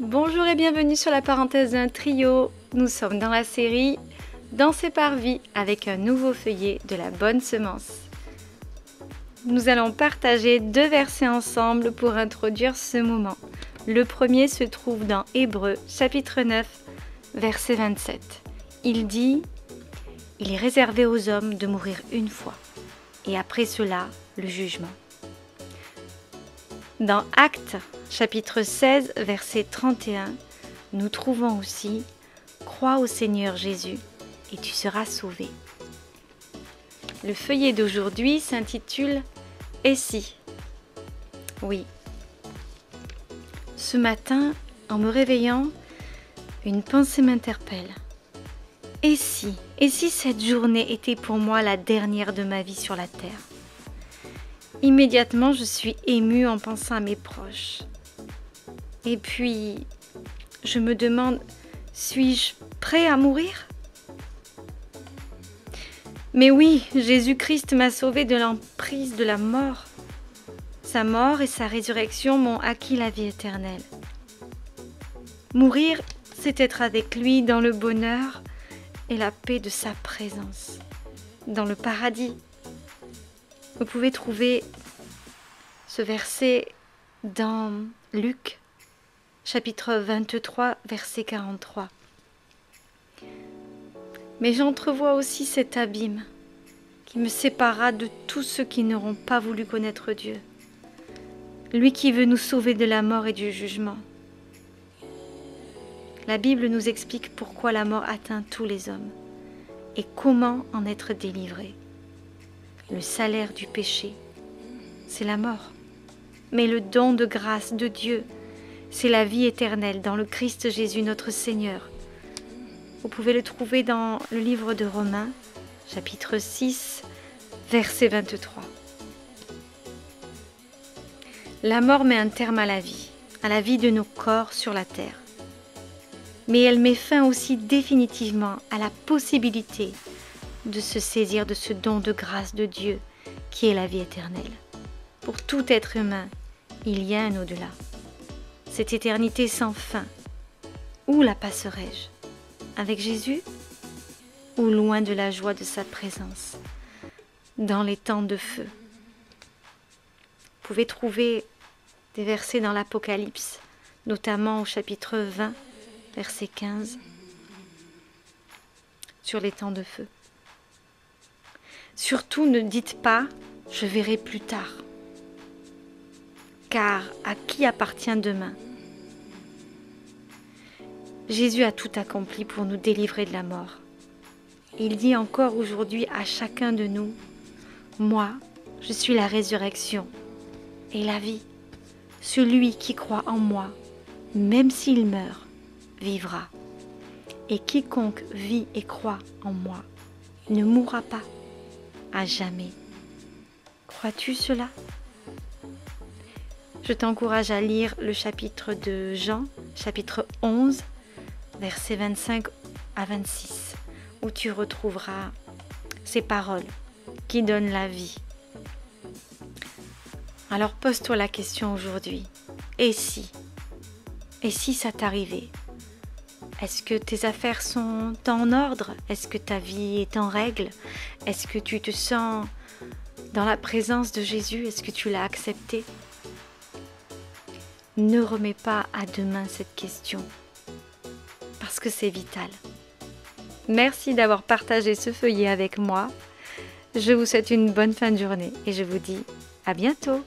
Bonjour et bienvenue sur la parenthèse d'un trio. Nous sommes dans la série Danser par vie avec un nouveau feuillet de la bonne semence. Nous allons partager 2 versets ensemble pour introduire ce moment. Le premier se trouve dans Hébreux chapitre 9 verset 27. Il dit « Il est réservé aux hommes de mourir une fois et après cela le jugement ». Dans Actes chapitre 16, verset 31, nous trouvons aussi « Crois au Seigneur Jésus et tu seras sauvé ». Le feuillet d'aujourd'hui s'intitule « Et si ?» Oui. Ce matin, en me réveillant, une pensée m'interpelle. Et si cette journée était pour moi la dernière de ma vie sur la terre ? Immédiatement, je suis émue en pensant à mes proches. Et puis, je me demande, suis-je prêt à mourir ? Mais oui, Jésus-Christ m'a sauvée de l'emprise de la mort. Sa mort et sa résurrection m'ont acquis la vie éternelle. Mourir, c'est être avec lui dans le bonheur et la paix de sa présence, dans le paradis. Vous pouvez trouver ce verset dans Luc, chapitre 23, verset 43. Mais j'entrevois aussi cet abîme qui me séparera de tous ceux qui n'auront pas voulu connaître Dieu. Lui qui veut nous sauver de la mort et du jugement. La Bible nous explique pourquoi la mort atteint tous les hommes et comment en être délivré. Le salaire du péché, c'est la mort. Mais le don de grâce de Dieu, c'est la vie éternelle dans le Christ Jésus notre Seigneur. Vous pouvez le trouver dans le livre de Romains, chapitre 6, verset 23. La mort met un terme à la vie de nos corps sur la terre. Mais elle met fin aussi définitivement à la possibilité de se saisir de ce don de grâce de Dieu qui est la vie éternelle. Pour tout être humain, il y a un au-delà. Cette éternité sans fin, où la passerai-je ? Avec Jésus ou loin de la joie de sa présence, dans les temps de feu ? Vous pouvez trouver des versets dans l'Apocalypse, notamment au chapitre 20, verset 15, sur les temps de feu. Surtout ne dites pas « je verrai plus tard », car à qui appartient demain ? Jésus a tout accompli pour nous délivrer de la mort. Il dit encore aujourd'hui à chacun de nous « Moi, je suis la résurrection et la vie. Celui qui croit en moi, même s'il meurt, vivra. Et quiconque vit et croit en moi ne mourra pas à jamais. » Crois-tu cela ? Je t'encourage à lire le chapitre de Jean, chapitre 11, versets 25 à 26, où tu retrouveras ces paroles qui donnent la vie. Alors pose-toi la question aujourd'hui. Et si ça t'arrivait ? Est-ce que tes affaires sont en ordre ? Est-ce que ta vie est en règle ? Est-ce que tu te sens dans la présence de Jésus ? Est-ce que tu l'as accepté ? Ne remets pas à demain cette question, parce que c'est vital. Merci d'avoir partagé ce feuillet avec moi. Je vous souhaite une bonne fin de journée et je vous dis à bientôt.